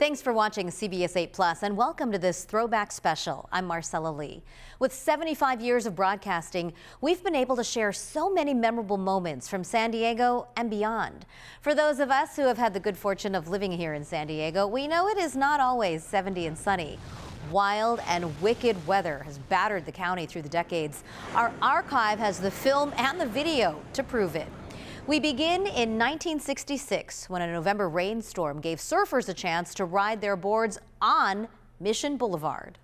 Thanks for watching CBS 8 Plus and welcome to this throwback special. I'm Marcella Lee. With 75 years of broadcasting, we've been able to share so many memorable moments from San Diego and beyond. For those of us who have had the good fortune of living here in San Diego, we know it is not always 70 and sunny. Wild and wicked weather has battered the county through the decades. Our archive has the film and the video to prove it. We begin in 1966 when a November rainstorm gave surfers a chance to ride their boards on Mission Boulevard.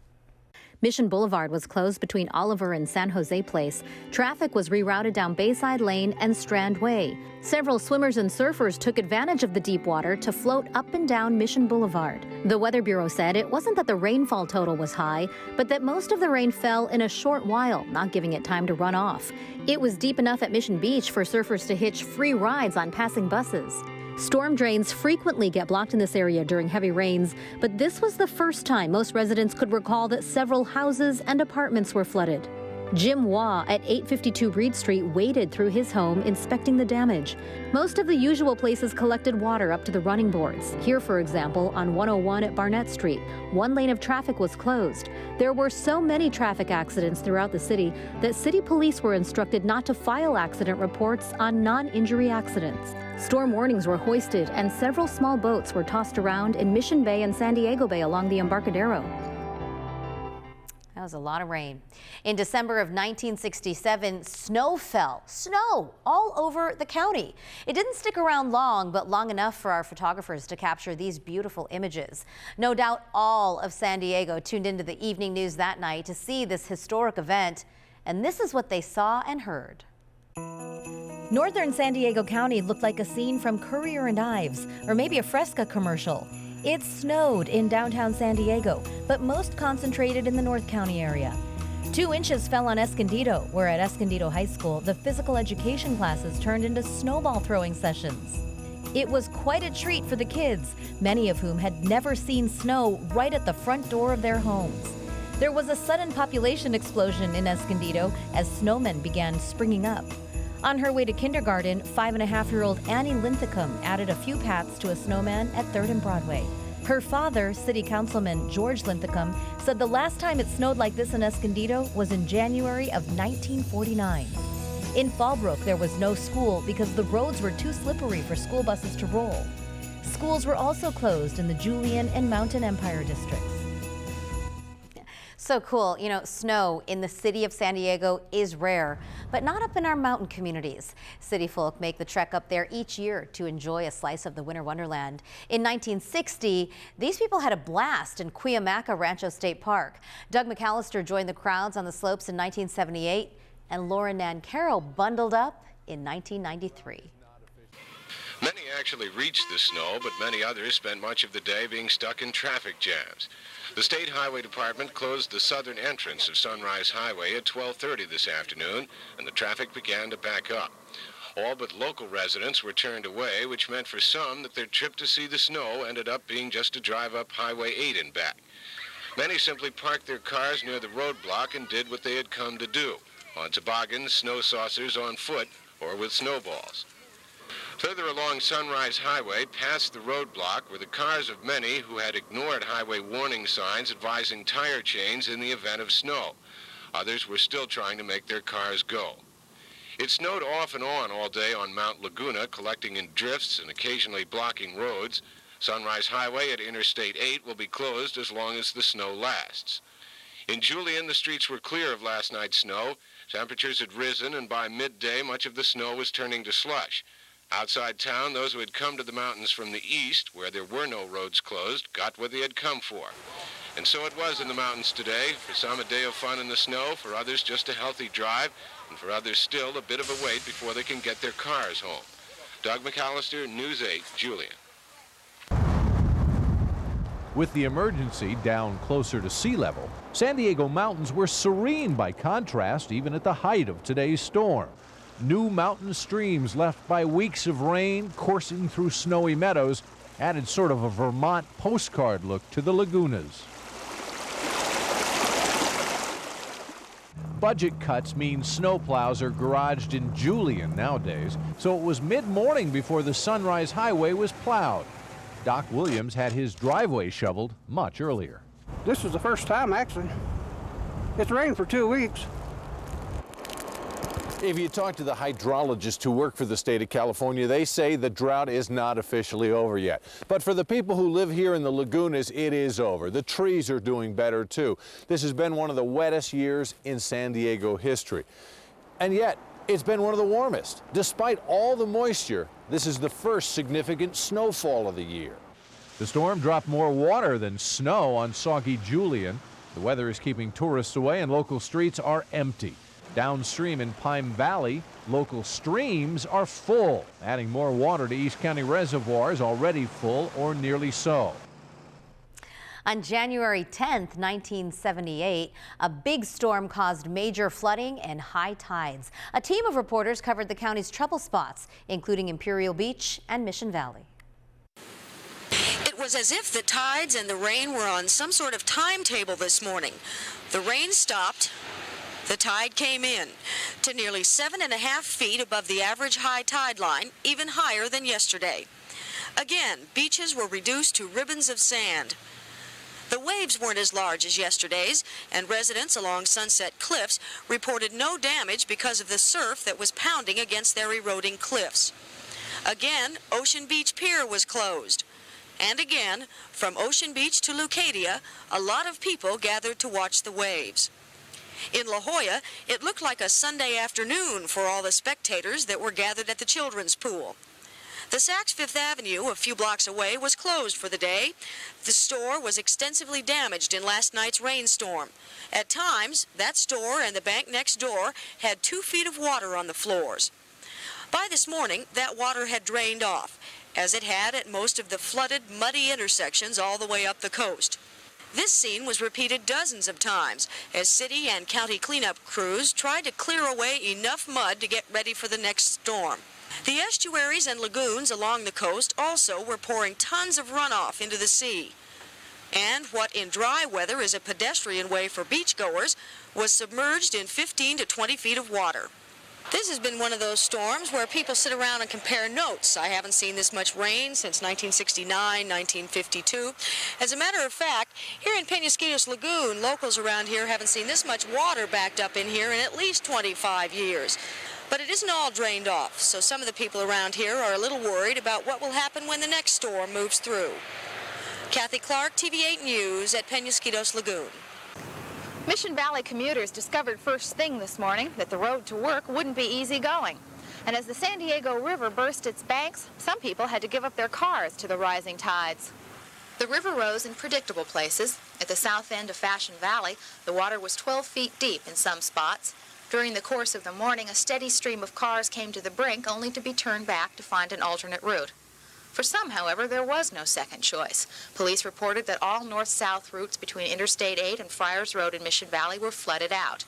Mission Boulevard was closed between Oliver and San Jose Place. Traffic was rerouted down Bayside Lane and Strand Way. Several swimmers and surfers took advantage of the deep water to float up and down Mission Boulevard. The Weather Bureau said it wasn't that the rainfall total was high, but that most of the rain fell in a short while, not giving it time to run off. It was deep enough at Mission Beach for surfers to hitch free rides on passing buses. Storm drains frequently get blocked in this area during heavy rains, but this was the first time most residents could recall that several houses and apartments were flooded. Jim Waugh at 852 Reed Street waded through his home inspecting the damage. Most of the usual places collected water up to the running boards. Here, for example, on 101 at Barnett Street, one lane of traffic was closed. There were so many traffic accidents throughout the city that city police were instructed not to file accident reports on non-injury accidents. Storm warnings were hoisted and several small boats were tossed around in Mission Bay and San Diego Bay along the Embarcadero. That was a lot of rain. In December of 1967, snow fell. Snow all over the county. It didn't stick around long, but long enough for our photographers to capture these beautiful images. No doubt all of San Diego tuned into the evening news that night to see this historic event, and this is what they saw and heard. Northern San Diego County looked like a scene from Courier and Ives, or maybe a Fresca commercial. It snowed in downtown San Diego, but most concentrated in the North County area. 2 inches fell on Escondido, where at Escondido High School, the physical education classes turned into snowball throwing sessions. It was quite a treat for the kids, many of whom had never seen snow right at the front door of their homes. There was a sudden population explosion in Escondido as snowmen began springing up. On her way to kindergarten, 5-and-a-half-year-old Annie Linthicum added a few pats to a snowman at 3rd and Broadway. Her father, City Councilman George Linthicum, said the last time it snowed like this in Escondido was in January of 1949. In Fallbrook, there was no school because the roads were too slippery for school buses to roll. Schools were also closed in the Julian and Mountain Empire districts. So cool. You know, snow in the city of San Diego is rare, but not up in our mountain communities. City folk make the trek up there each year to enjoy a slice of the winter wonderland. In 1960, these people had a blast in Cuyamaca Rancho State Park. Doug McAllister joined the crowds on the slopes in 1978, and Laura Nan Carroll bundled up in 1993. Many actually reached the snow, but many others spent much of the day being stuck in traffic jams. The State Highway Department closed the southern entrance of Sunrise Highway at 12:30 this afternoon, and the traffic began to back up. All but local residents were turned away, which meant for some that their trip to see the snow ended up being just a drive up Highway 8 and back. Many simply parked their cars near the roadblock and did what they had come to do, on toboggans, snow saucers, on foot, or with snowballs. Further along Sunrise Highway, past the roadblock, were the cars of many who had ignored highway warning signs advising tire chains in the event of snow. Others were still trying to make their cars go. It snowed off and on all day on Mount Laguna, collecting in drifts and occasionally blocking roads. Sunrise Highway at Interstate 8 will be closed as long as the snow lasts. In Julian, the streets were clear of last night's snow. Temperatures had risen, and by midday, much of the snow was turning to slush. Outside town, those who had come to the mountains from the east, where there were no roads closed, got what they had come for. And so it was in the mountains today. For some, a day of fun in the snow. For others, just a healthy drive. And for others, still a bit of a wait before they can get their cars home. Doug McAllister, News 8, Julian. With the emergency down closer to sea level, San Diego mountains were serene by contrast, even at the height of today's storm. New mountain streams left by weeks of rain coursing through snowy meadows added sort of a Vermont postcard look to the lagunas. Budget cuts mean snowplows are garaged in Julian nowadays, so it was mid-morning before the Sunrise Highway was plowed. Doc Williams had his driveway shoveled much earlier. This is the first time, actually. It's rained for 2 weeks. If you talk to the hydrologists who work for the state of California, they say the drought is not officially over yet. But for the people who live here in the lagunas, it is over. The trees are doing better too. This has been one of the wettest years in San Diego history. And yet, it's been one of the warmest. Despite all the moisture, this is the first significant snowfall of the year. The storm dropped more water than snow on soggy Julian. The weather is keeping tourists away and local streets are empty. Downstream in Pine Valley, local streams are full, adding more water to East County reservoirs already full or nearly so. On January 10th, 1978, a big storm caused major flooding and high tides. A team of reporters covered the county's trouble spots, including Imperial Beach and Mission Valley. It was as if the tides and the rain were on some sort of timetable this morning. The rain stopped. The tide came in to nearly 7.5 feet above the average high tide line, even higher than yesterday. Again, beaches were reduced to ribbons of sand. The waves weren't as large as yesterday's, and residents along Sunset Cliffs reported no damage because of the surf that was pounding against their eroding cliffs. Again, Ocean Beach Pier was closed. And again, from Ocean Beach to Leucadia, a lot of people gathered to watch the waves. In La Jolla, it looked like a Sunday afternoon for all the spectators that were gathered at the children's pool. The Saks Fifth Avenue, a few blocks away, was closed for the day. The store was extensively damaged in last night's rainstorm. At times, that store and the bank next door had 2 feet of water on the floors. By this morning, that water had drained off, as it had at most of the flooded, muddy intersections all the way up the coast. This scene was repeated dozens of times as city and county cleanup crews tried to clear away enough mud to get ready for the next storm. The estuaries and lagoons along the coast also were pouring tons of runoff into the sea. And what in dry weather is a pedestrian way for beachgoers was submerged in 15 to 20 feet of water. This has been one of those storms where people sit around and compare notes. I haven't seen this much rain since 1969, 1952. As a matter of fact, here in Penasquitos Lagoon, locals around here haven't seen this much water backed up in here in at least 25 years. But it isn't all drained off, so some of the people around here are a little worried about what will happen when the next storm moves through. Kathy Clark, TV8 News at Penasquitos Lagoon. Mission Valley commuters discovered first thing this morning that the road to work wouldn't be easy going. And as the San Diego River burst its banks, some people had to give up their cars to the rising tides. The river rose in predictable places. At the south end of Fashion Valley, the water was 12 feet deep in some spots. During the course of the morning, a steady stream of cars came to the brink, only to be turned back to find an alternate route. For some, however, there was no second choice. Police reported that all north-south routes between Interstate 8 and Friars Road in Mission Valley were flooded out.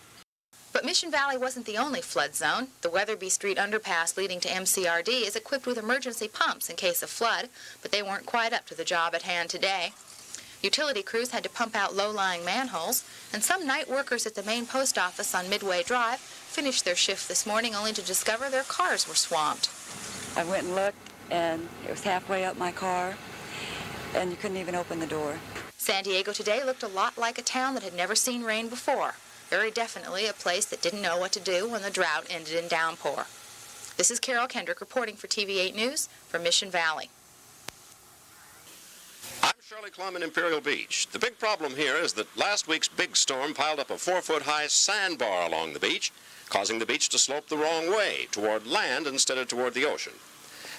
But Mission Valley wasn't the only flood zone. The Weatherby Street underpass leading to MCRD is equipped with emergency pumps in case of flood, but they weren't quite up to the job at hand today. Utility crews had to pump out low-lying manholes, and some night workers at the main post office on Midway Drive finished their shift this morning only to discover their cars were swamped. I went and looked, and it was halfway up my car, and you couldn't even open the door. San Diego today looked a lot like a town that had never seen rain before. Very definitely a place that didn't know what to do when the drought ended in downpour. This is Carol Kendrick reporting for TV8 News from Mission Valley. I'm Shirley Klum in Imperial Beach. The big problem here is that last week's big storm piled up a 4-foot-high sandbar along the beach, causing the beach to slope the wrong way, toward land instead of toward the ocean.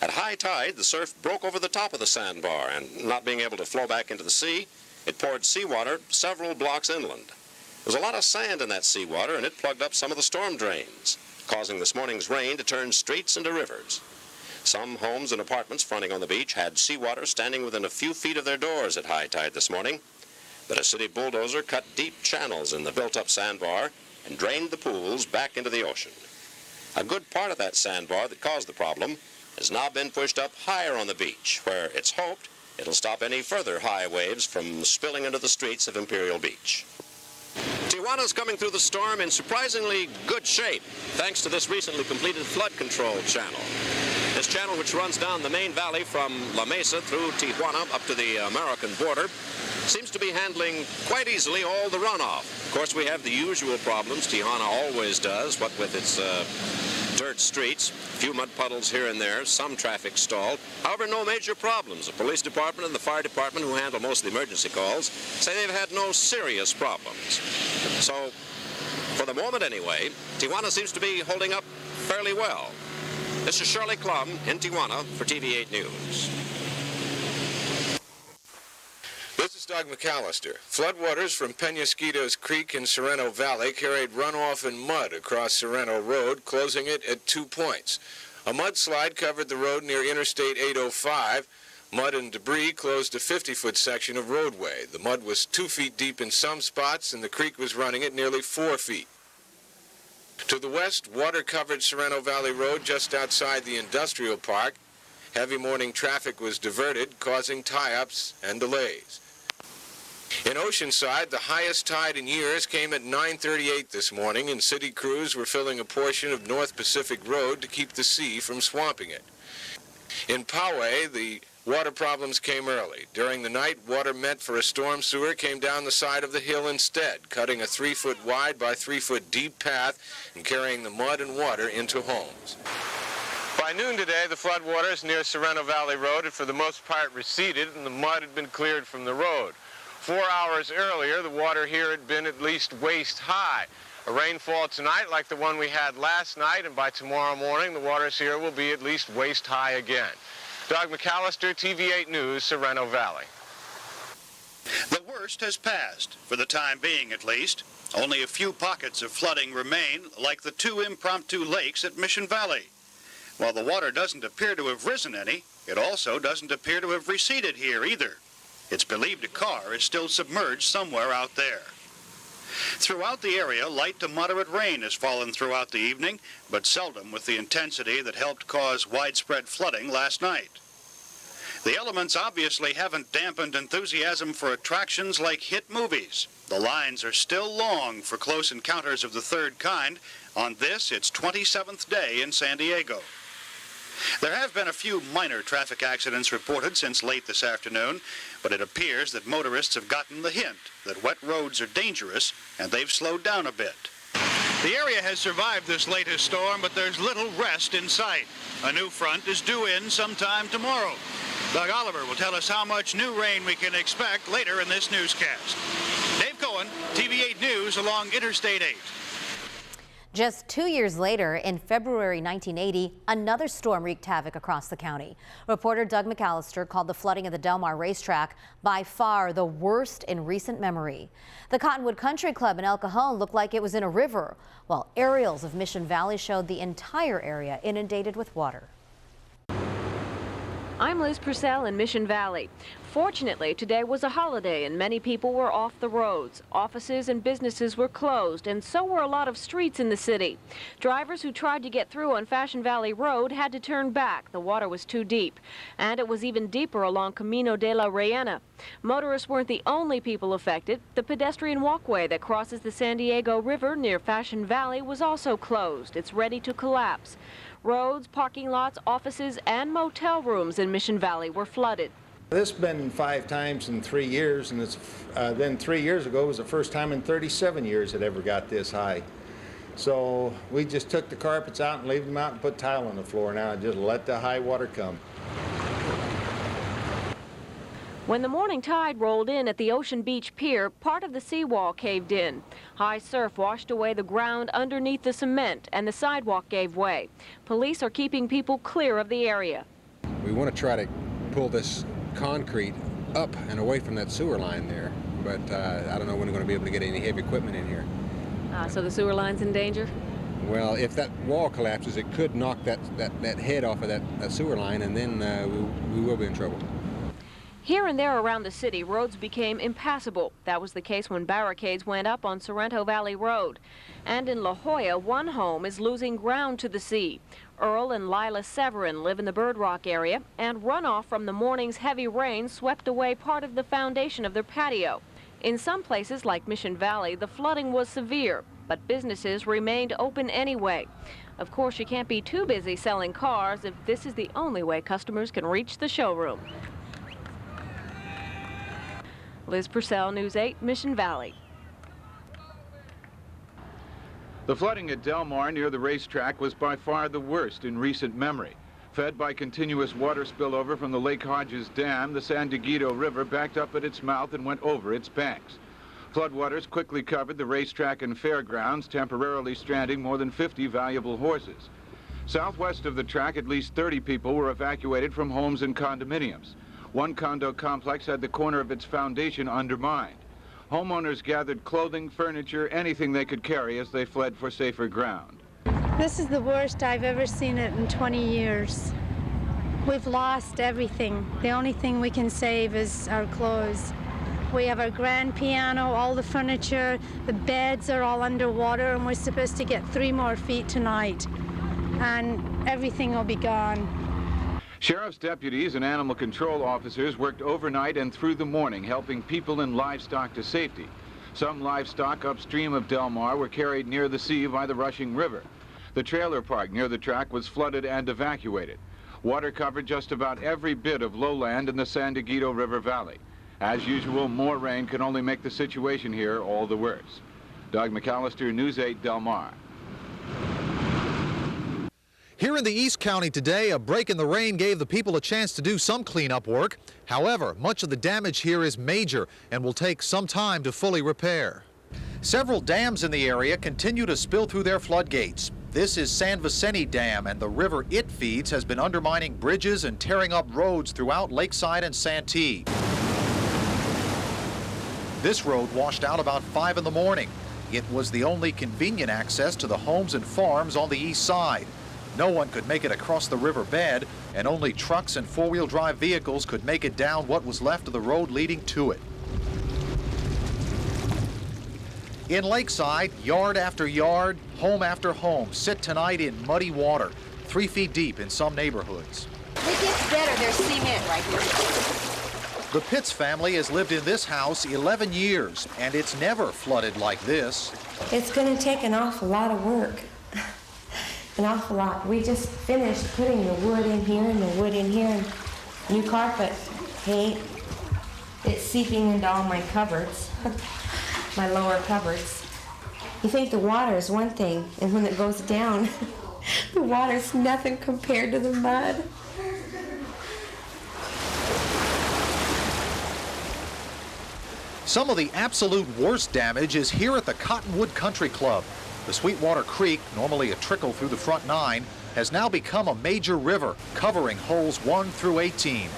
At high tide, the surf broke over the top of the sandbar, and not being able to flow back into the sea, it poured seawater several blocks inland. There was a lot of sand in that seawater, and it plugged up some of the storm drains, causing this morning's rain to turn streets into rivers. Some homes and apartments fronting on the beach had seawater standing within a few feet of their doors at high tide this morning, but a city bulldozer cut deep channels in the built-up sandbar and drained the pools back into the ocean. A good part of that sandbar that caused the problem has now been pushed up higher on the beach, where it's hoped it'll stop any further high waves from spilling into the streets of Imperial Beach. Tijuana's coming through the storm in surprisingly good shape, thanks to this recently completed flood control channel. This channel, which runs down the main valley from La Mesa through Tijuana up to the American border, seems to be handling quite easily all the runoff. Of course, we have the usual problems Tijuana always does, what with its dirt streets, a few mud puddles here and there, some traffic stalled. However, no major problems. The police department and the fire department, who handle most of the emergency calls, say they've had no serious problems. So, for the moment anyway, Tijuana seems to be holding up fairly well. This is Shirley Klum in Tijuana for TV8 News. This is Doug McAllister. Floodwaters from Penasquitos Creek in Sorrento Valley carried runoff and mud across Sorrento Road, closing it at 2 points. A mudslide covered the road near Interstate 805. Mud and debris closed a 50-foot section of roadway. The mud was 2 feet deep in some spots, and the creek was running at nearly 4 feet. To the west, water covered Sorrento Valley Road just outside the industrial park. Heavy morning traffic was diverted, causing tie-ups and delays. In Oceanside, the highest tide in years came at 9:38 this morning, and city crews were filling a portion of North Pacific Road to keep the sea from swamping it. In Poway, the water problems came early. During the night, water meant for a storm sewer came down the side of the hill instead, cutting a 3-foot wide by 3-foot deep path and carrying the mud and water into homes. By noon today, the floodwaters near Sorrento Valley Road had for the most part receded, and the mud had been cleared from the road. 4 hours earlier, the water here had been at least waist high. A rainfall tonight like the one we had last night, and by tomorrow morning, the waters here will be at least waist high again. Doug McAllister, TV8 News, Sorrento Valley. The worst has passed, for the time being at least. Only a few pockets of flooding remain, like the 2 impromptu lakes at Mission Valley. While the water doesn't appear to have risen any, it also doesn't appear to have receded here either. It's believed a car is still submerged somewhere out there. Throughout the area, light to moderate rain has fallen throughout the evening, but seldom with the intensity that helped cause widespread flooding last night. The elements obviously haven't dampened enthusiasm for attractions like hit movies. The lines are still long for Close Encounters of the Third Kind. On this, its 27th day in San Diego. There have been a few minor traffic accidents reported since late this afternoon, but it appears that motorists have gotten the hint that wet roads are dangerous, and they've slowed down a bit. The area has survived this latest storm, but there's little rest in sight. A new front is due in sometime tomorrow. Doug Oliver will tell us how much new rain we can expect later in this newscast. Dave Cohen, TV8 News along Interstate 8. Just 2 years later, in February 1980, another storm wreaked havoc across the county. Reporter Doug McAllister called the flooding of the Del Mar racetrack by far the worst in recent memory. The Cottonwood Country Club in El Cajon looked like it was in a river, while aerials of Mission Valley showed the entire area inundated with water. I'm Liz Purcell in Mission Valley. Fortunately, today was a holiday and many people were off the roads. Offices and businesses were closed, and so were a lot of streets in the city. Drivers who tried to get through on Fashion Valley Road had to turn back. The water was too deep, and it was even deeper along Camino de la Reina. Motorists weren't the only people affected. The pedestrian walkway that crosses the San Diego River near Fashion Valley was also closed. It's ready to collapse. Roads, parking lots, offices, and motel rooms in Mission Valley were flooded. This has been 5 times in 3 years, and it's, then 3 years ago was the first time in 37 years it ever got this high. So we just took the carpets out and leaved them out and put tile on the floor now and just let the high water come. When the morning tide rolled in at the Ocean Beach Pier, part of the seawall caved in. High surf washed away the ground underneath the cement, and the sidewalk gave way. Police are keeping people clear of the area. We want to try to pull this concrete up and away from that sewer line there, but I don't know when we're going to be able to get any heavy equipment in here. So the sewer line's in danger? Well, if that wall collapses, it could knock that head off of that sewer line, and then we will be in trouble. Here and there around the city, roads became impassable. That was the case when barricades went up on Sorrento Valley Road. And in La Jolla, one home is losing ground to the sea. Earl and Lila Severin live in the Bird Rock area, and runoff from the morning's heavy rain swept away part of the foundation of their patio. In some places, like Mission Valley, the flooding was severe. but businesses remained open anyway. Of course, you can't be too busy selling cars if this is the only way customers can reach the showroom. Liz Purcell, News 8, Mission Valley. The flooding at Del Mar near the racetrack was by far the worst in recent memory. Fed by continuous water spillover from the Lake Hodges Dam, the San Dieguito River backed up at its mouth and went over its banks. Floodwaters quickly covered the racetrack and fairgrounds, temporarily stranding more than 50 valuable horses. Southwest of the track, at least 30 people were evacuated from homes and condominiums. One condo complex had the corner of its foundation undermined. Homeowners gathered clothing, furniture, anything they could carry as they fled for safer ground. This is the worst I've ever seen it in 20 years. We've lost everything. The only thing we can save is our clothes. We have our grand piano, all the furniture, the beds are all underwater, and we're supposed to get 3 more feet tonight, and everything will be gone. Sheriff's deputies and animal control officers worked overnight and through the morning, helping people and livestock to safety. Some livestock upstream of Del Mar were carried near the sea by the rushing river. The trailer park near the track was flooded and evacuated. Water covered just about every bit of lowland in the San Dieguito River Valley. As usual, more rain can only make the situation here all the worse. Doug McAllister, News 8, Del Mar. Here in the East County today, a break in the rain gave the people a chance to do some cleanup work. However, much of the damage here is major and will take some time to fully repair. Several dams in the area continue to spill through their floodgates. This is San Vicente Dam, and the river it feeds has been undermining bridges and tearing up roads throughout Lakeside and Santee. This road washed out about 5 in the morning. It was the only convenient access to the homes and farms on the east side. No one could make it across the river bed, and only trucks and four-wheel drive vehicles could make it down what was left of the road leading to it. In Lakeside, yard after yard, home after home sit tonight in muddy water, 3 feet deep in some neighborhoods. It gets better. There's cement right here. The Pitts family has lived in this house 11 years, and it's never flooded like this. It's going to take an awful lot of work. An awful lot. We just finished putting the wood in here and the wood in here, and new carpet, paint. It's seeping into all my cupboards, my lower cupboards. You think the water is one thing, and when it goes down, the water's nothing compared to the mud. Some of the absolute worst damage is here at the Cottonwood Country Club. The Sweetwater Creek, normally a trickle through the front 9, has now become a major river, covering holes 1 through 18.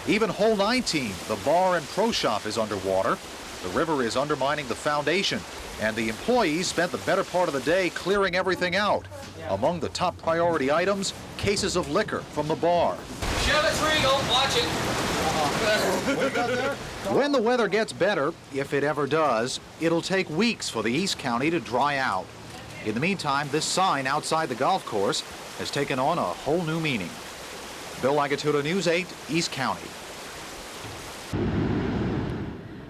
Even hole 19, the bar and pro shop, is underwater. The river is undermining the foundation, and the employees spent the better part of the day clearing everything out. Among the top priority items, cases of liquor from the bar. Chevrolet's Regal, watch it. When the weather gets better, if it ever does, it'll take weeks for the East County to dry out. In the meantime, this sign outside the golf course has taken on a whole new meaning. Bill Lagatuda, News 8, East County.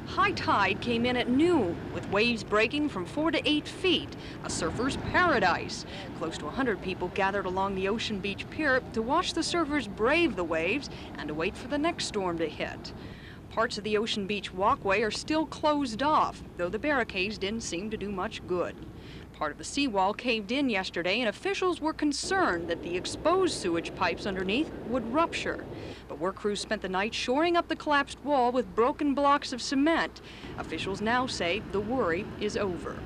High tide came in at noon, with waves breaking from 4 to 8 feet, a surfer's paradise. Close to 100 people gathered along the Ocean Beach Pier to watch the surfers brave the waves and to wait for the next storm to hit. Parts of the Ocean Beach walkway are still closed off, though the barricades didn't seem to do much good. Part of the seawall caved in yesterday, and officials were concerned that the exposed sewage pipes underneath would rupture. But work crews spent the night shoring up the collapsed wall with broken blocks of cement. Officials now say the worry is over.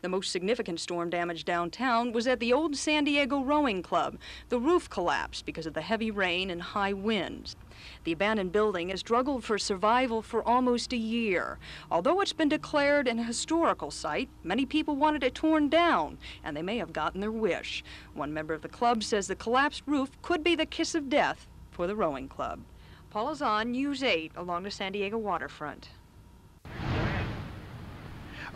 The most significant storm damage downtown was at the old San Diego Rowing Club. The roof collapsed because of the heavy rain and high winds. The abandoned building has struggled for survival for almost a year. Although it's been declared an historical site, many people wanted it torn down, and they may have gotten their wish. One member of the club says the collapsed roof could be the kiss of death for the rowing club. Paula Zahn, News 8, along the San Diego waterfront.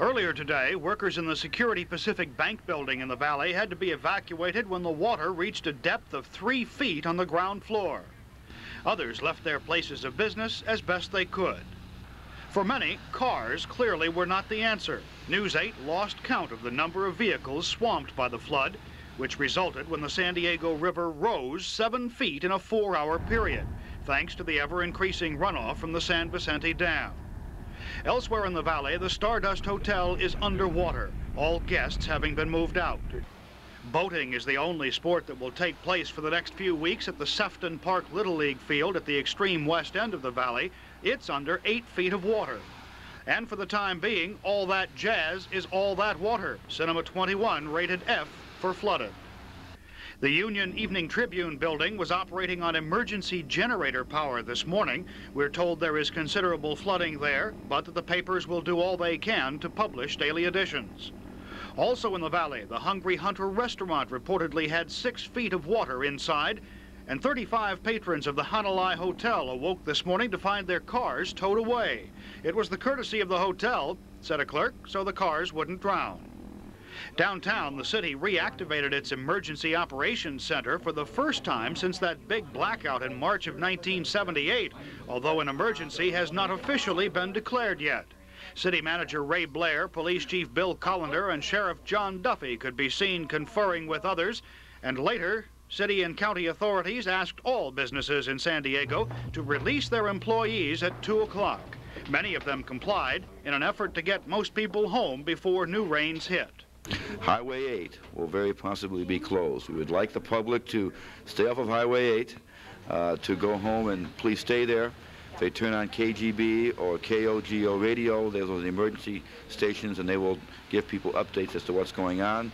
Earlier today, workers in the Security Pacific Bank building in the valley had to be evacuated when the water reached a depth of 3 feet on the ground floor. Others left their places of business as best they could. For many, cars clearly were not the answer. News 8 lost count of the number of vehicles swamped by the flood, which resulted when the San Diego River rose 7 feet in a 4-hour period, thanks to the ever-increasing runoff from the San Vicente Dam. Elsewhere in the valley, the Stardust Hotel is underwater, all guests having been moved out. Boating is the only sport that will take place for the next few weeks at the Sefton Park Little League field at the extreme west end of the valley. It's under 8 feet of water. And for the time being, all that jazz is all that water. Cinema 21 rated F for flooded. The Union Evening Tribune building was operating on emergency generator power this morning. We're told there is considerable flooding there, but that the papers will do all they can to publish daily editions. Also in the valley, the Hungry Hunter restaurant reportedly had 6 feet of water inside, and 35 patrons of the Hanalei Hotel awoke this morning to find their cars towed away. It was the courtesy of the hotel, said a clerk, so the cars wouldn't drown. Downtown, the city reactivated its emergency operations center for the first time since that big blackout in March of 1978, although an emergency has not officially been declared yet. City Manager Ray Blair, Police Chief Bill Collender, and Sheriff John Duffy could be seen conferring with others, and later, city and county authorities asked all businesses in San Diego to release their employees at 2 o'clock. Many of them complied in an effort to get most people home before new rains hit. Highway 8 will very possibly be closed. We would like the public to stay off of Highway 8, to go home and please stay there. If they turn on KGB or KOGO radio, those are the emergency stations, and they will give people updates as to what's going on.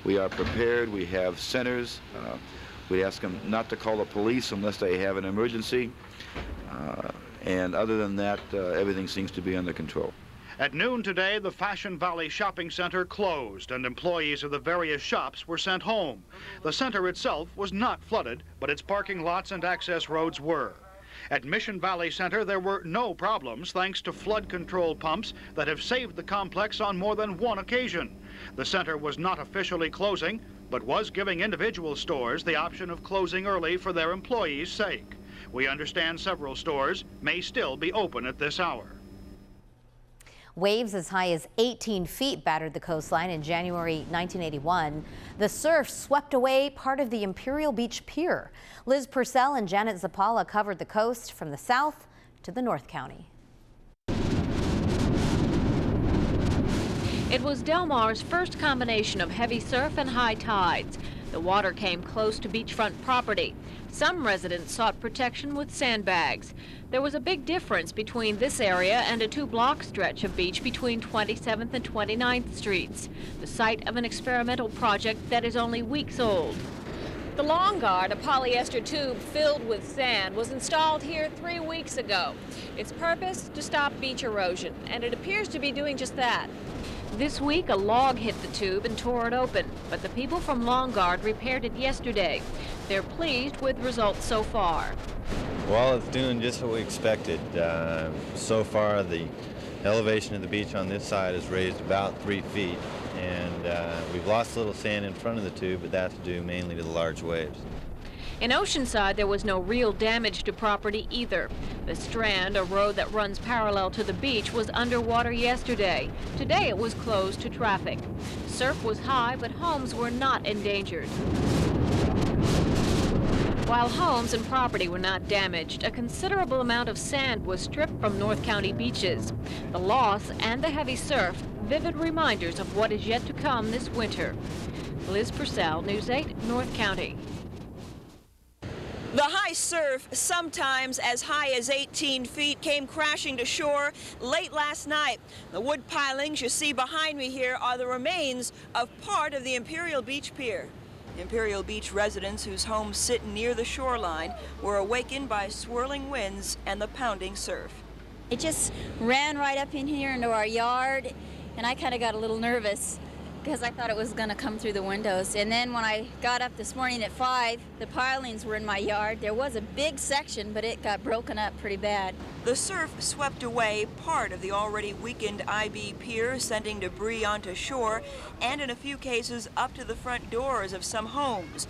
We are prepared. We have centers. We ask them not to call the police unless they have an emergency. And other than that, everything seems to be under control. At noon today, the Fashion Valley Shopping Center closed, and employees of the various shops were sent home. The center itself was not flooded, but its parking lots and access roads were. At Mission Valley Center, there were no problems thanks to flood control pumps that have saved the complex on more than one occasion. The center was not officially closing, but was giving individual stores the option of closing early for their employees' sake. We understand several stores may still be open at this hour. Waves as high as 18 feet battered the coastline in January 1981. The surf swept away part of the Imperial Beach Pier. Liz Purcell and Janet Zapala covered the coast from the south to the North County. It was Del Mar's first combination of heavy surf and high tides. The water came close to beachfront property. Some residents sought protection with sandbags. There was a big difference between this area and a 2-block stretch of beach between 27th and 29th Streets, the site of an experimental project that is only weeks old. The Long Guard, a polyester tube filled with sand, was installed here 3 weeks ago. Its purpose, to stop beach erosion, and it appears to be doing just that. This week, a log hit the tube and tore it open, but the people from Long Guard repaired it yesterday. They're pleased with results so far. Well, it's doing just what we expected. So far, the elevation of the beach on this side is raised about 3 feet, and we've lost a little sand in front of the tube, but that's due mainly to the large waves. In Oceanside, there was no real damage to property either. The Strand, a road that runs parallel to the beach, was underwater yesterday. Today it was closed to traffic. Surf was high, but homes were not endangered. While homes and property were not damaged, a considerable amount of sand was stripped from North County beaches. The loss and the heavy surf, vivid reminders of what is yet to come this winter. Liz Purcell, News 8, North County. The high surf, sometimes as high as 18 feet, came crashing to shore late last night. The wood pilings you see behind me here are the remains of part of the Imperial Beach Pier. Imperial Beach residents whose homes sit near the shoreline were awakened by swirling winds and the pounding surf. It just ran right up in here into our yard, and I kind of got a little nervous because I thought it was going to come through the windows. And then when I got up this morning at 5, the pilings were in my yard. There was a big section, but it got broken up pretty bad. The surf swept away part of the already weakened IB pier, sending debris onto shore, and in a few cases up to the front doors of some homes.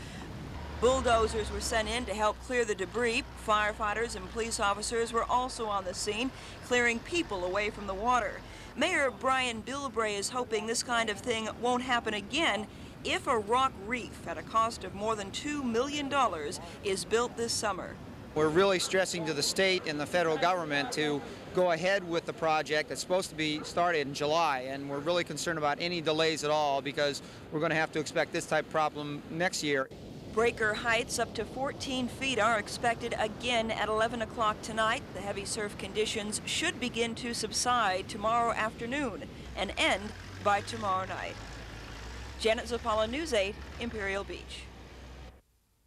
Bulldozers were sent in to help clear the debris. Firefighters and police officers were also on the scene, clearing people away from the water. Mayor Brian Bilbray is hoping this kind of thing won't happen again if a rock reef at a cost of more than $2 million is built this summer. We're really stressing to the state and the federal government to go ahead with the project that's supposed to be started in July, and we're really concerned about any delays at all because we're going to have to expect this type of problem next year. Breaker heights up to 14 feet are expected again at 11 o'clock tonight. The heavy surf conditions should begin to subside tomorrow afternoon and end by tomorrow night. Janet Zapala, News 8, Imperial Beach.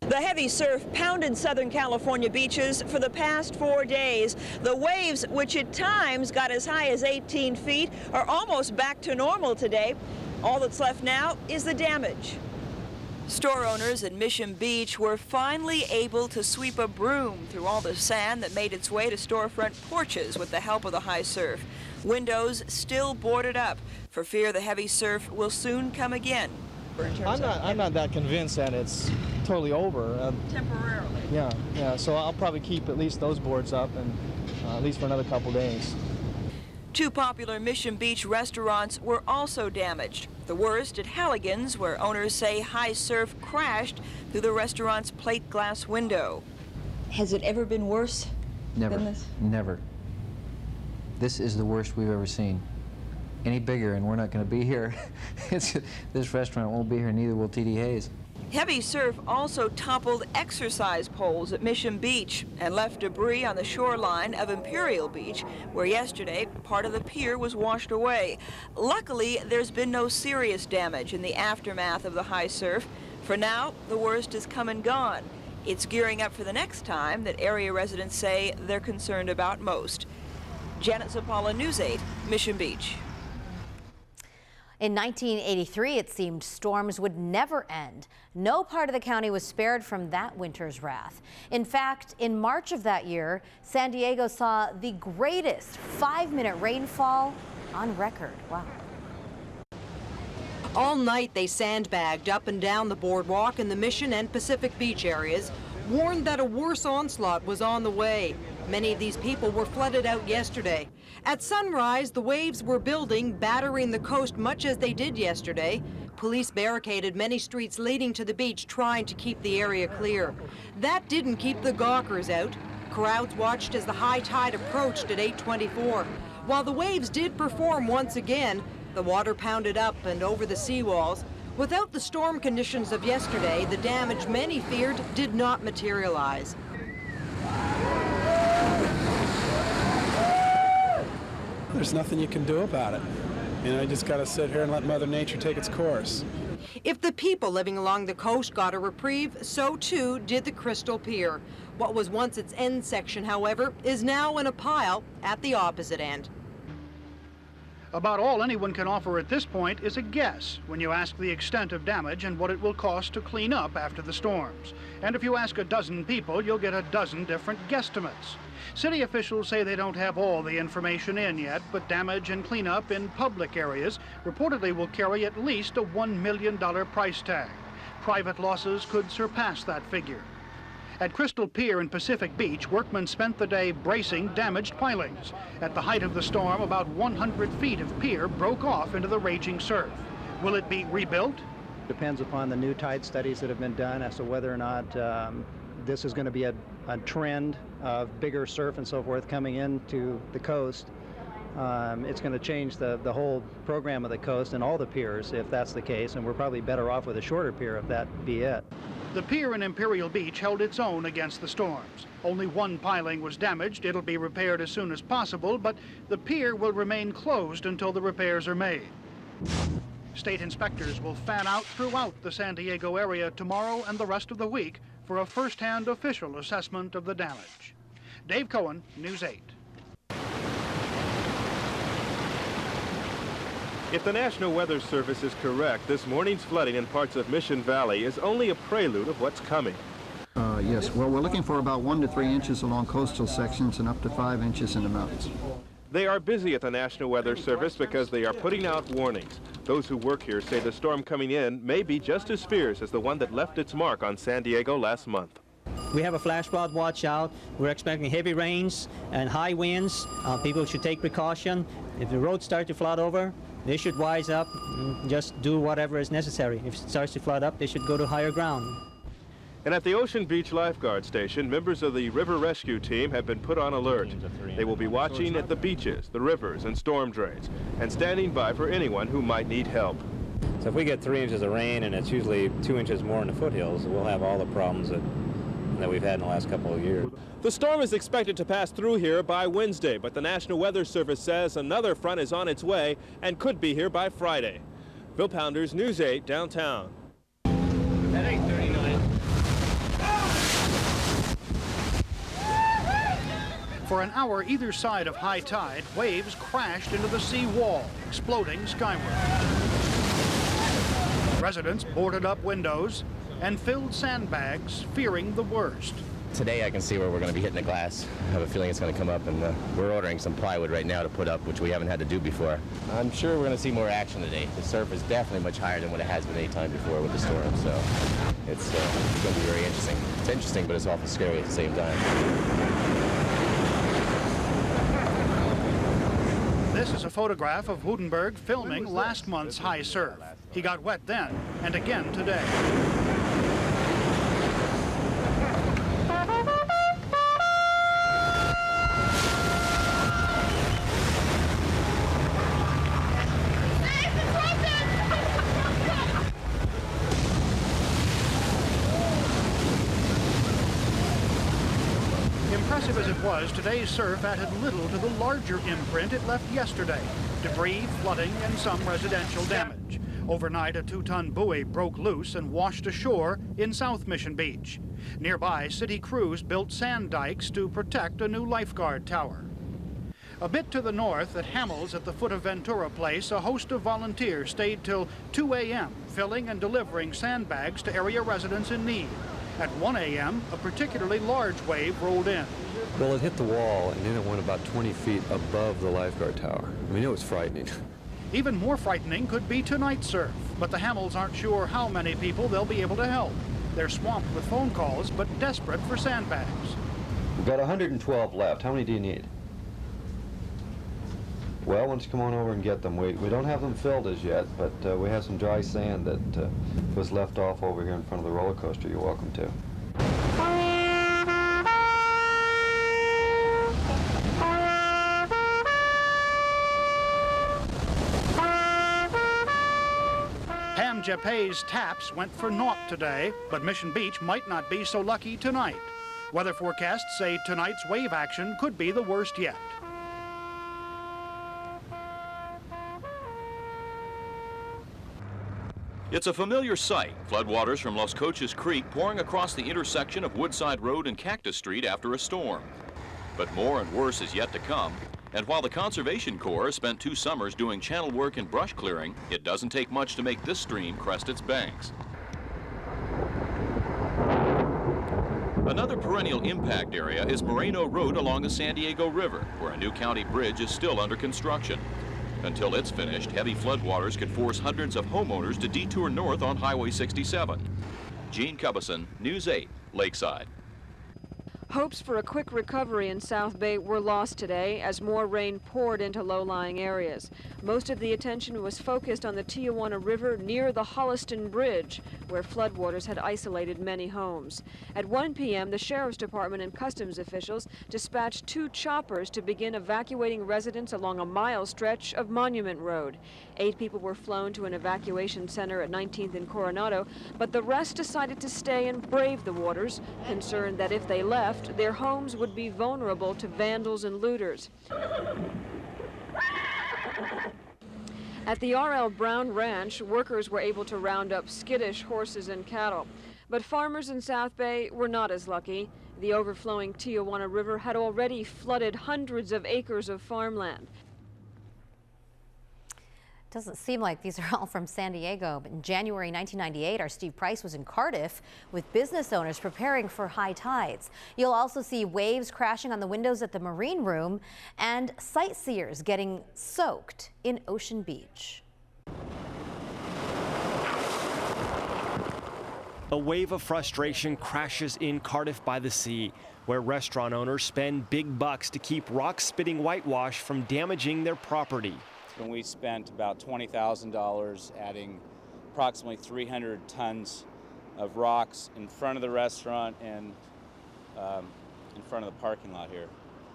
The heavy surf pounded Southern California beaches for the past 4 days. The waves, which at times got as high as 18 feet, are almost back to normal today. All that's left now is the damage. Store owners at Mission Beach were finally able to sweep a broom through all the sand that made its way to storefront porches with the help of the high surf. Windows still boarded up for fear the heavy surf will soon come again. I'm not that convinced that it's totally over. Temporarily. Yeah, so I'll probably keep at least those boards up, and at least for another couple days. 2 popular Mission Beach restaurants were also damaged. The worst at Halligan's, where owners say high surf crashed through the restaurant's plate glass window. Has it ever been worse than this? Never. This is the worst we've ever seen. Any bigger, and we're not going to be here. This restaurant won't be here, neither will TD Hayes. Heavy surf also toppled exercise poles at Mission Beach and left debris on the shoreline of Imperial Beach, where yesterday part of the pier was washed away. Luckily, there's been no serious damage in the aftermath of the high surf. For now, the worst is come and gone. It's gearing up for the next time that area residents say they're concerned about most. Janet Zapala, News 8, Mission Beach. In 1983, it seemed storms would never end. No part of the county was spared from that winter's wrath. In fact, in March of that year, San Diego saw the greatest 5-minute rainfall on record. Wow. All night they sandbagged up and down the boardwalk in the Mission and Pacific Beach areas, warned that a worse onslaught was on the way. Many of these people were flooded out yesterday. At sunrise, the waves were building, battering the coast much as they did yesterday. Police barricaded many streets leading to the beach, trying to keep the area clear. That didn't keep the gawkers out. Crowds watched as the high tide approached at 8:24. While the waves did perform once again, the water pounded up and over the seawalls. Without the storm conditions of yesterday, the damage many feared did not materialize. There's nothing you can do about it. You know, you just got to sit here and let Mother Nature take its course. If the people living along the coast got a reprieve, so too did the Crystal Pier. What was once its end section, however, is now in a pile at the opposite end. About all anyone can offer at this point is a guess when you ask the extent of damage and what it will cost to clean up after the storms. And if you ask a dozen people, you'll get a dozen different guesstimates. City officials say they don't have all the information in yet, but damage and cleanup in public areas reportedly will carry at least a $1 million price tag. Private losses could surpass that figure. At Crystal Pier in Pacific Beach, workmen spent the day bracing damaged pilings. At the height of the storm, about 100 feet of pier broke off into the raging surf. Will it be rebuilt? Depends upon the new tide studies that have been done as to whether or not this is going to be a trend of bigger surf and so forth coming into the coast. It's going to change the whole program of the coast and all the piers if that's the case, and we're probably better off with a shorter pier if that be it. The pier in Imperial Beach held its own against the storms. Only one piling was damaged. It'll be repaired as soon as possible, but the pier will remain closed until the repairs are made. State inspectors will fan out throughout the San Diego area tomorrow and the rest of the week for a first-hand official assessment of the damage. Dave Cohen, News 8. If the National Weather Service is correct, this morning's flooding in parts of Mission Valley is only a prelude of what's coming. Yes, well, we're looking for about 1 to 3 inches along coastal sections and up to 5 inches in the mountains. They are busy at the National Weather Service because they are putting out warnings. Those who work here say the storm coming in may be just as fierce as the one that left its mark on San Diego last month. We have a flash flood watch out. We're expecting heavy rains and high winds. People should take precaution. If the roads start to flood over, they should wise up and just do whatever is necessary. If it starts to flood up, they should go to higher ground. And at the Ocean Beach Lifeguard Station, members of the River Rescue Team have been put on alert. They will be watching at the beaches, the rivers, and storm drains, and standing by for anyone who might need help. So if we get 3 inches of rain, and it's usually 2 inches more in the foothills, we'll have all the problems that we've had in the last couple of years. The storm is expected to pass through here by Wednesday, but the National Weather Service says another front is on its way and could be here by Friday. Bill Pounders, News 8, downtown. At 8:39. For an hour either side of high tide, waves crashed into the sea wall, exploding skyward. Residents boarded up windows and filled sandbags, fearing the worst. Today I can see where we're going to be hitting the glass. I have a feeling it's going to come up, and we're ordering some plywood right now to put up, which we haven't had to do before. I'm sure we're going to see more action today. The surf is definitely much higher than what it has been any time before with the storm, so it's going to be very interesting. It's interesting, but it's awful scary at the same time. This is a photograph of Woudenberg filming last month's high surf. He got wet then and again today. Impressive as it was, today's surf added little to the larger imprint it left yesterday. Debris, flooding, and some residential damage. Overnight, a 2-ton buoy broke loose and washed ashore in South Mission Beach. Nearby, city crews built sand dikes to protect a new lifeguard tower. A bit to the north, at Hamels at the foot of Ventura Place, a host of volunteers stayed till 2 a.m., filling and delivering sandbags to area residents in need. At 1 a.m., a particularly large wave rolled in. Well, it hit the wall, and then it went about 20 feet above the lifeguard tower. I mean, it was frightening. Even more frightening could be tonight's surf, but the Hamels aren't sure how many people they'll be able to help. They're swamped with phone calls, but desperate for sandbags. We've got 112 left. How many do you need? Well, why don't you come on over and get them. We don't have them filled as yet, but we have some dry sand that was left off over here in front of the roller coaster. You're welcome to. Pam Japay's taps went for naught today, but Mission Beach might not be so lucky tonight. Weather forecasts say tonight's wave action could be the worst yet. It's a familiar sight, floodwaters from Las Cochas Creek pouring across the intersection of Woodside Road and Cactus Street after a storm. But more and worse is yet to come, and while the Conservation Corps spent 2 summers doing channel work and brush clearing, it doesn't take much to make this stream crest its banks. Another perennial impact area is Moreno Road along the San Diego River, where a new county bridge is still under construction. Until it's finished, heavy floodwaters could force hundreds of homeowners to detour north on Highway 67. Gene Cubison, News 8, Lakeside. Hopes for a quick recovery in South Bay were lost today as more rain poured into low-lying areas. Most of the attention was focused on the Tijuana River near the Holliston Bridge, where floodwaters had isolated many homes. At 1 p.m., the Sheriff's Department and Customs officials dispatched 2 choppers to begin evacuating residents along a mile stretch of Monument Road. 8 people were flown to an evacuation center at 19th and Coronado, but the rest decided to stay and brave the waters, concerned that if they left, their homes would be vulnerable to vandals and looters. At the R.L. Brown Ranch, workers were able to round up skittish horses and cattle. But farmers in South Bay were not as lucky. The overflowing Tijuana River had already flooded hundreds of acres of farmland. Doesn't seem like these are all from San Diego, but in January 1998, our Steve Price was in Cardiff with business owners preparing for high tides. You'll also see waves crashing on the windows at the Marine Room and sightseers getting soaked in Ocean Beach. A wave of frustration crashes in Cardiff by the Sea, where restaurant owners spend big bucks to keep rock-spitting whitewash from damaging their property. And we spent about $20,000 adding approximately 300 tons of rocks in front of the restaurant and in front of the parking lot here.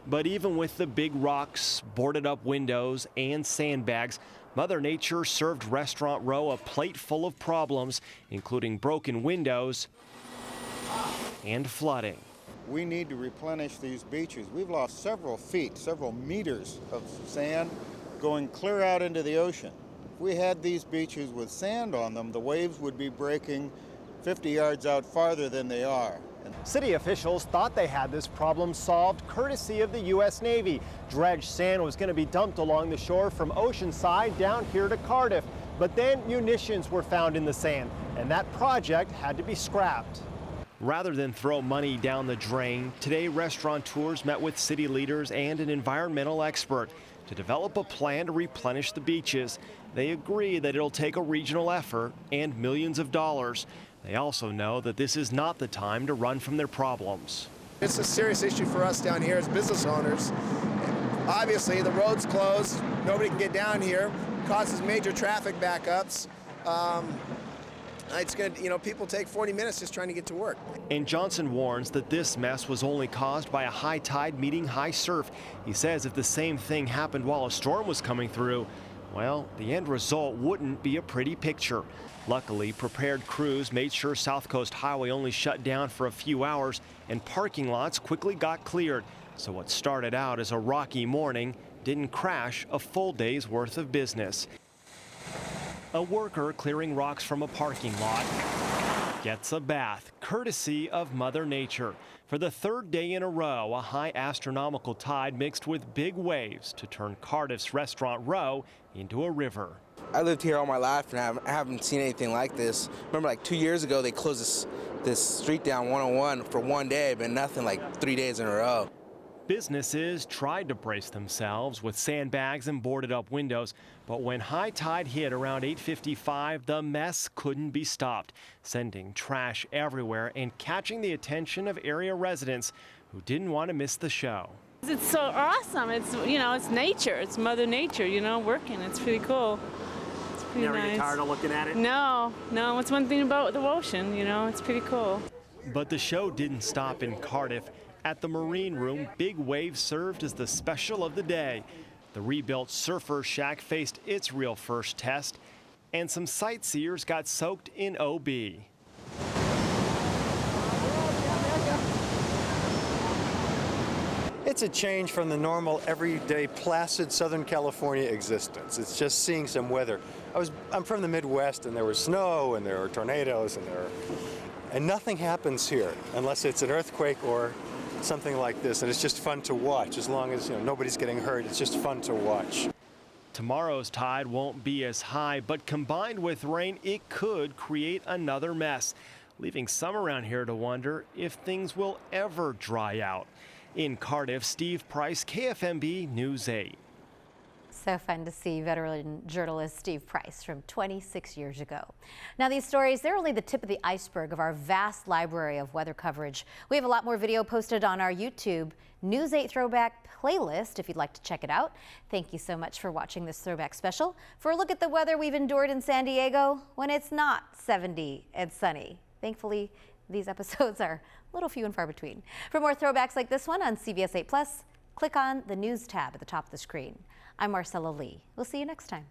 But even with the big rocks, boarded up windows, and sandbags, Mother Nature served Restaurant Row a plate full of problems, including broken windows and flooding. We need to replenish these beaches. We've lost several feet, several meters of sand going clear out into the ocean. If we had these beaches with sand on them, the waves would be breaking 50 yards out farther than they are. City officials thought they had this problem solved courtesy of the U.S. Navy. Dredged sand was going to be dumped along the shore from Oceanside down here to Cardiff. But then munitions were found in the sand, and that project had to be scrapped. Rather than throw money down the drain, today restaurateurs met with city leaders and an environmental expert to develop a plan to replenish the beaches. They agree that it'll take a regional effort and millions of dollars. They also know that this is not the time to run from their problems. It's a serious issue for us down here as business owners. Obviously, the road's closed. Nobody can get down here. Causes major traffic backups. It's going to, people take 40 minutes just trying to get to work. And Johnson warns that this mess was only caused by a high tide meeting high surf. He says if the same thing happened while a storm was coming through, well, the end result wouldn't be a pretty picture. Luckily, prepared crews made sure South Coast Highway only shut down for a few hours and parking lots quickly got cleared. So what started out as a rocky morning didn't crash a full day's worth of business. A worker clearing rocks from a parking lot gets a bath, courtesy of Mother Nature. For the third day in a row, a high astronomical tide mixed with big waves to turn Cardiff's Restaurant Row into a river. I lived here all my life and I haven't seen anything like this. Remember, like 2 years ago, they closed this street down 101 for one day, but nothing like 3 days in a row. Businesses tried to brace themselves with sandbags and boarded up windows, but when high tide hit around 8:55, the mess couldn't be stopped, sending trash everywhere and catching the attention of area residents who didn't want to miss the show. It's so awesome. It's, it's nature. It's Mother Nature, working. It's pretty cool. It's pretty Never nice. get tired of looking at it? No. It's one thing about the ocean, it's pretty cool. But the show didn't stop in Cardiff. At the Marine Room, big waves served as the special of the day. The rebuilt Surfer Shack faced its real first test, and some sightseers got soaked in OB. It's a change from the normal, everyday, placid Southern California existence. It's just seeing some weather. I'm from the Midwest, and there was snow, and there were tornadoes, and nothing happens here unless it's an earthquake or something like this, and it's just fun to watch. As long as nobody's getting hurt, it's just fun to watch. Tomorrow's tide won't be as high, but combined with rain, it could create another mess, leaving some around here to wonder if things will ever dry out. In Cardiff, Steve Price, KFMB News 8. So fun to see veteran journalist Steve Price from 26 years ago. Now these stories, they're only the tip of the iceberg of our vast library of weather coverage. We have a lot more video posted on our YouTube News 8 Throwback playlist if you'd like to check it out. Thank you so much for watching this Throwback special. For a look at the weather we've endured in San Diego when it's not 70 and sunny. Thankfully, these episodes are a little few and far between. For more throwbacks like this one on CBS 8+, click on the News tab at the top of the screen. I'm Marcella Lee. We'll see you next time.